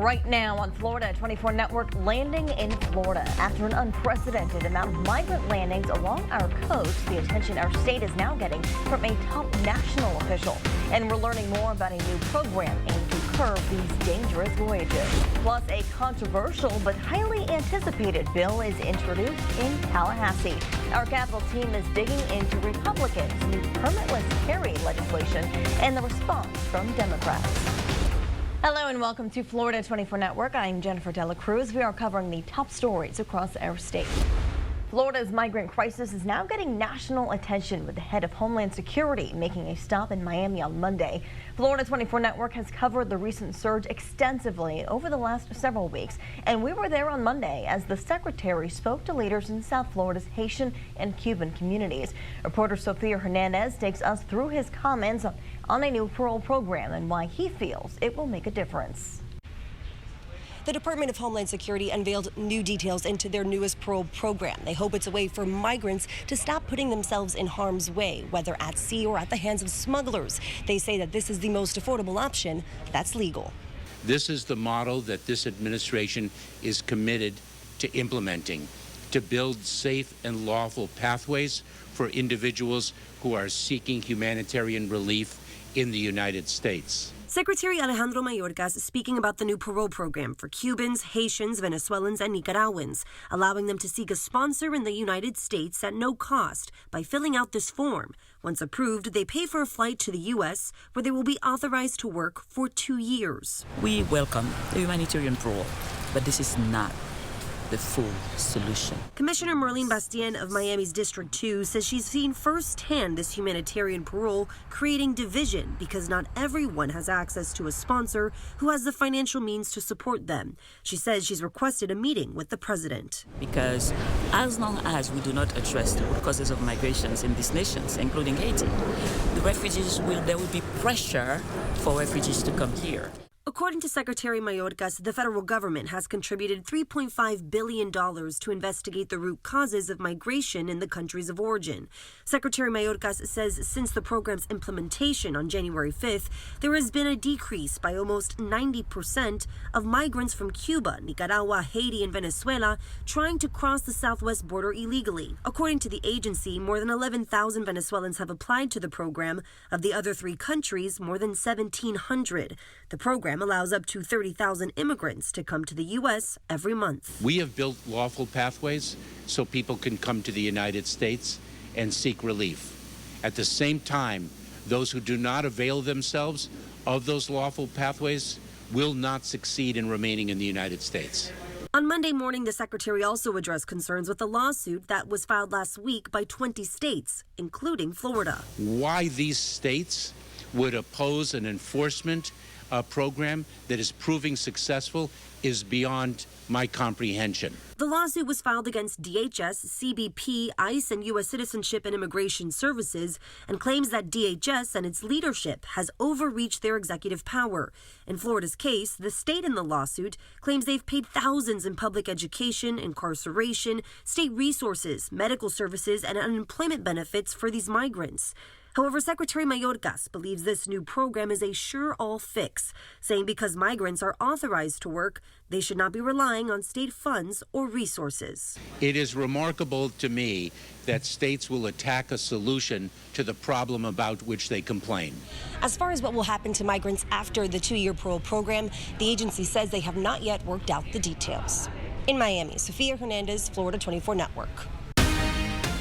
Right now on Florida 24 Network, landing in Florida. After an unprecedented amount of migrant landings along our coast, the attention our state is now getting from a top national official. And we're learning more about a new program aimed to curb these dangerous voyages. Plus, a controversial but highly anticipated bill is introduced in Tallahassee. Our Capitol team is digging into Republicans' new permitless carry legislation and the response from Democrats. Hello and welcome to Florida 24 Network. I'm Jennifer Dela Cruz. We are covering the top stories across our state. Florida's migrant crisis is now getting national attention, with the head of Homeland Security making a stop in Miami on Monday. Florida 24 Network has covered the recent surge extensively over the last several weeks, and we were there on Monday as the secretary spoke to leaders in South Florida's Haitian and Cuban communities. Reporter Sofia Hernandez takes us through his comments on a new parole program and why he feels it will make a difference. The Department of Homeland Security unveiled new details into their newest parole program. They hope it's a way for migrants to stop putting themselves in harm's way, whether at sea or at the hands of smugglers. They say that this is the most affordable option that's legal. This is the model that this administration is committed to implementing, to build safe and lawful pathways for individuals who are seeking humanitarian relief in the United States. Secretary Alejandro Mayorkas speaking about the new parole program for Cubans, Haitians, Venezuelans, and Nicaraguans, allowing them to seek a sponsor in the United States at no cost by filling out this form. Once approved, they pay for a flight to the U.S., where they will be authorized to work for 2 years. We welcome the humanitarian parole, but this is not the full solution. Commissioner Marlene Bastien of Miami's District 2 says she's seen firsthand this humanitarian parole creating division because not everyone has access to a sponsor who has the financial means to support them. She says she's requested a meeting with the president. Because as long as we do not address the root causes of migrations in these nations, including Haiti, there will be pressure for refugees to come here. According to Secretary Mayorkas, the federal government has contributed $3.5 billion to investigate the root causes of migration in the countries of origin. Secretary Mayorkas says since the program's implementation on January 5th, there has been a decrease by almost 90% of migrants from Cuba, Nicaragua, Haiti, and Venezuela trying to cross the southwest border illegally. According to the agency, more than 11,000 Venezuelans have applied to the program. Of the other three countries, more than 1,700. The program allows up to 30,000 immigrants to come to the U.S. every month. We have built lawful pathways so people can come to the United States and seek relief. At the same time, those who do not avail themselves of those lawful pathways will not succeed in remaining in the United States. On Monday morning, the secretary also addressed concerns with a lawsuit that was filed last week by 20 states, including Florida. Why these states would oppose an enforcement program that is proving successful is beyond my comprehension. The lawsuit was filed against DHS, CBP, ICE, and U.S. Citizenship and Immigration Services and claims that DHS and its leadership has overreached their executive power. In Florida's case, the state in the lawsuit claims they've paid thousands in public education, incarceration, state resources, medical services, and unemployment benefits for these migrants. However, Secretary Mayorkas believes this new program is a sure-all fix, saying because migrants are authorized to work, they should not be relying on state funds or resources. It is remarkable to me that states will attack a solution to the problem about which they complain. As far as what will happen to migrants after the 2-year parole program, the agency says they have not yet worked out the details. In Miami, Sofia Hernandez, Florida 24 Network.